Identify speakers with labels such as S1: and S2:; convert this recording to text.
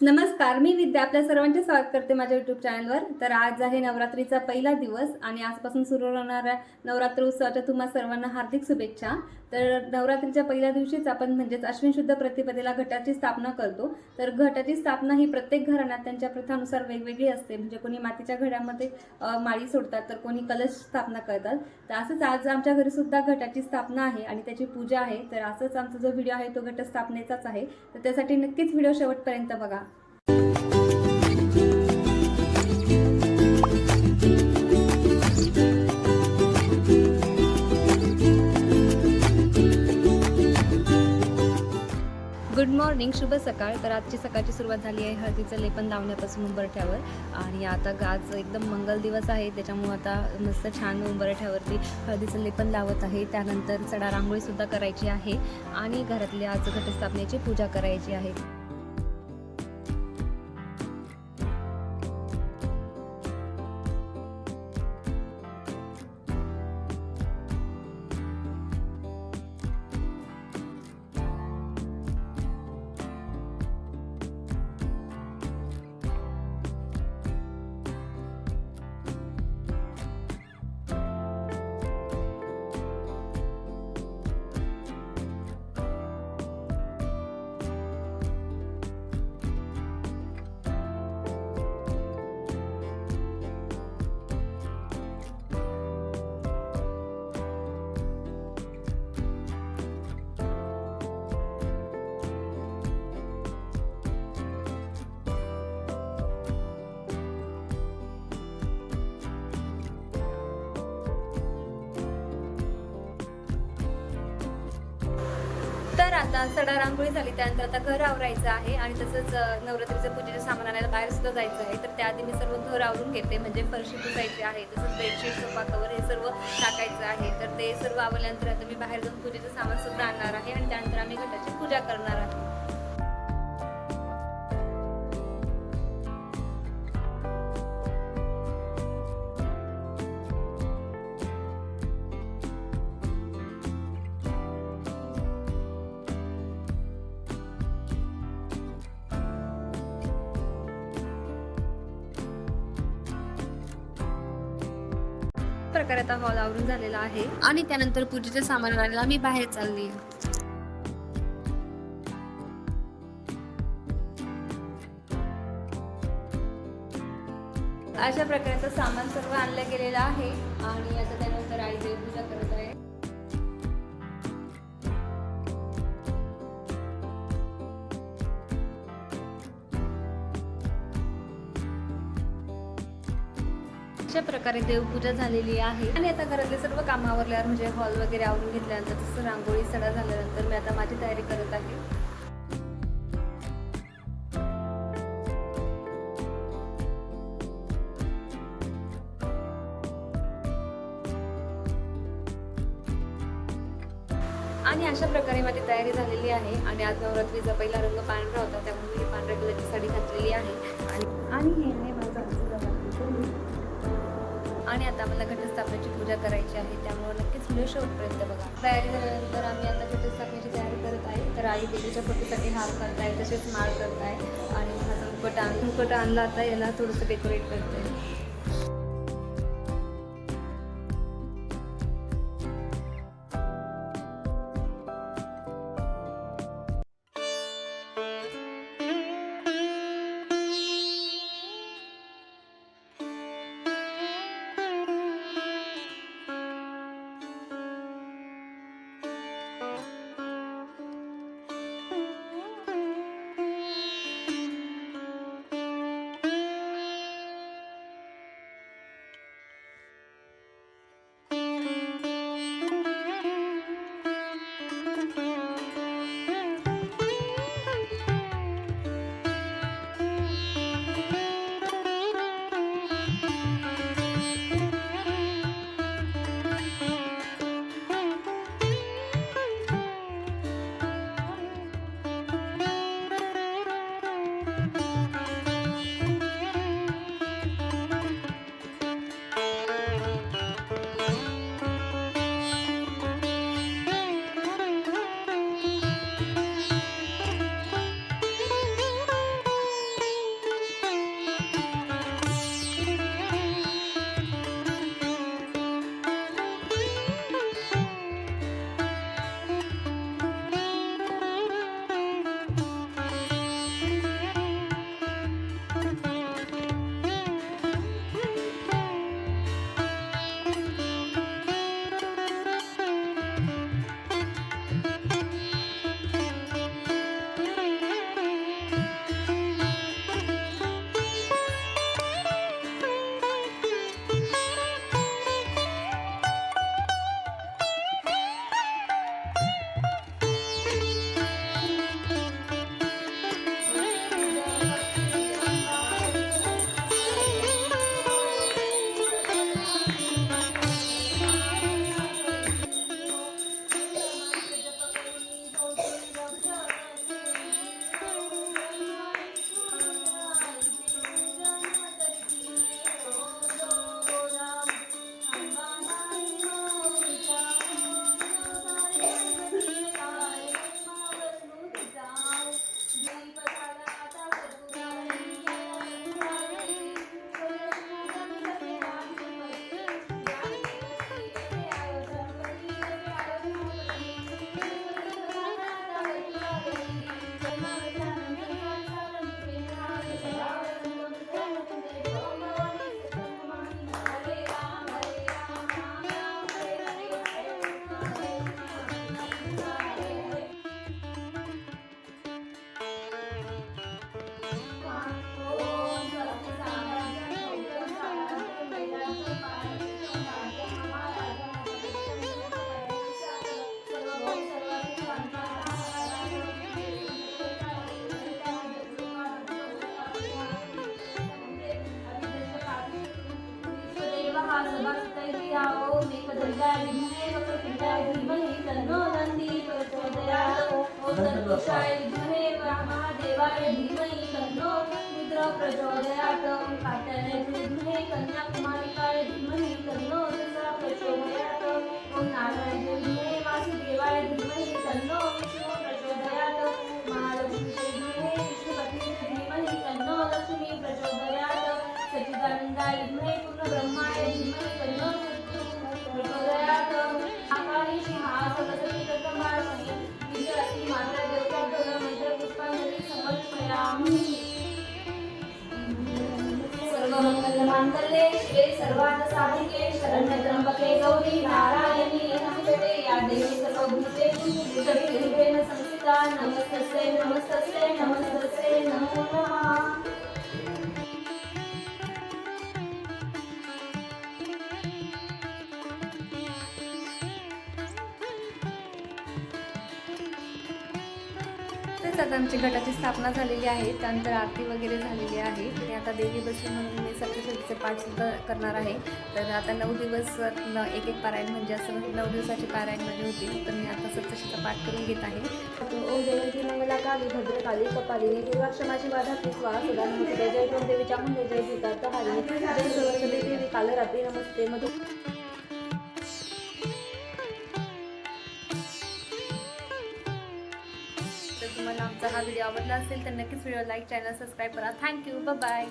S1: नमस्कार, मी विद्या आपल्या सर्वांचे स्वागत करते माझ्या YouTube चॅनलवर. तर आज आहे नवरात्रीचा पहिला दिवस आणि आजपासून सुरू होणाऱ्या नवरात्र उत्सवाच्या तुम्हा सर्वांना हार्दिक शुभेच्छा. तर नवरात्रीच्या पहिल्या दिवशीच आपण म्हणजेच अश्विन शुद्ध प्रतिपदेला घटाची स्थापना करतो. तर घटाची स्थापना ही प्रत्येक घराण्यात त्यांच्या प्रथानुसार वेगवेगळी असते. म्हणजे कोणी मातीच्या घड्यामध्ये माळी सोडतात, तर कोणी कलश स्थापना करतात. तर असंच आज आमच्या घरी सुद्धा घटाची स्थापना आहे आणि त्याची पूजा आहे. तर असंच आमचा जो व्हिडिओ आहे तो घटस्थापनेचाच आहे. तर त्यासाठी नक्कीच व्हिडिओ शेवटपर्यंत बघा. गुड मॉर्निंग, शुभ सकाळ. तर आजची सकाळची सुरुवात झाली आहे हळदीचं लेपन लावण्यापासून उंबरठ्यावर. आणि आता आज एकदम मंगल दिवस आहे, त्याच्यामुळे आता मस्त छान उंबरठ्यावरती हळदीचं लेपन लावत आहे. त्यानंतर सडा रांगोळीसुद्धा करायची आहे आणि घरातली आज घटस्थापनेची पूजा करायची आहे. तर आता सडा रांगोळी झाली, त्यानंतर आता घर आवरायचं आहे आणि तसंच नवरात्रीचं पूजेचं सामान आणायला बाहेर सुद्धा जायचं आहे. तर त्याआधी मी सर्व घर आवरून घेते, म्हणजे फरशी पुसायची आहे, तसंच बेडशीट, सोफा कवर हे सर्व टाकायचं आहे. तर ते सर्व आवरल्यानंतर आता मी बाहेर जाऊन पूजेचं सामान सुद्धा आणणार आहे आणि त्यानंतर आम्ही घटाची पूजा करणार आहे. प्रकारे आता हॉल आवरून झालेला आहे आणि त्यानंतर पूजेचे सामान आणायला मी बाहेर चालली. अशा प्रकारचं सामान सर्व आणलं गेलेलं आहे आणि आता त्यानंतर आई देवपूजा करत आहे. अशा प्रकारे देवपूजा झालेली आहे आणि आता घरातले सर्व काम आवरल्यावर म्हणजे हॉल वगैरे आवरून घेतल्यानंतर तसं रांगोळी सडा झाल्यानंतर मी आता माझी तयारी करत आहे. आणि अशा प्रकारे माझी तयारी झालेली आहे आणि आज नवरात्रीचा पहिला रंग पांढरा होता, त्यामुळे मी पांढऱ्या कलरची साडी घातलेली आहे आणि हे आहे माझं आणि आता मला घटस्थापनेची पूजा करायची आहे, त्यामुळे नक्कीच व्हिडिओ शेवटपर्यंत बघा. तयारी झाल्यानंतर आम्ही आता घटस्थापनेची तयारी करत आहे. तर आई देवीच्या फोटोसाठी हार करत आहे, तसेच माळ करत आहे आणि माझा मुकुट आणला, आता याला थोडंसं डेकोरेट करते. ओम स्वस्ति साम्राज्यं भौतं साम्राज्यं वेदान्तं पारमितं राज्यं महाराजं सर्वभौम विश्वदेवः सभासुतैः ओम एकदन्ताय विद्महे वक्रतुण्डाय धीमहि तन्नो नन्दी प्रचोदयात् ओम तत्पुरुषाय विद्महे महादेवाय धीमहि तन्नो रुद्र प्रचोदयात् ओम कात्यायनाय विद्महे कन्याकुमारिकाय धीमहि तन्नो रुद्र प्रचोदयात् ओम नारायणाय विद्महे वासुदेवाय धीमहि तन्नो विष्णु प्रचोदयात् महालक्ष्मीचे विद्महे विष्णुपत्नी धीमहि तन्नो लक्ष्मी प्रचोदयात् सच्चिदानंदाय विद्महे पूर्णब्रह्माय धीमहि तन्नो प्रचोदयात् आकाशी महासरस्वती प्रथमास्मि विजयश्री माता देवता गौर मंत्र पुष्पांजलि समर्पयामि सर्वमंगलमांगल्ये शिवे सर्वार्थसाधिके शरण्ये त्र्यंबके गौरी नारायणी नमोस्तुते या देवी सर्वभूतेषु शक्तिरूपेण संस्थिता नमस्तस्यै नमस्तस्यै नमस्तस्यै नमो नमः। तसेच आता आमची गटाची स्थापना झालेली आहे, त्यानंतर आरती वगैरे झालेली आहे आणि आता देवी बसली म्हणून मी सप्तशतीचे पाठ सुद्धा करणार आहे। तर आता 9 दिवस एक एक पारायण म्हणजे असं 9 दिवसाची पारायण माझी होती, तर मी आता सप्तशतीचा पाठ करून घेत आहे। ओम जयंती मंगला काली भद्रकाली कपालिनी दुर्गाक्षमाची बाधा स्वाहा सुधा नमस्ते जय ओम देवी चामुंडे जय भूतार्थ हारिणी जय सरस्वती देवी कालरात्री नमस्ते मधु। तर तुम्हाला आमचा हा व्हिडिओ आवडला असेल तर नक्कीच व्हिडिओ लाईक चॅनल सबस्क्राईब करा। Thank you, bye bye.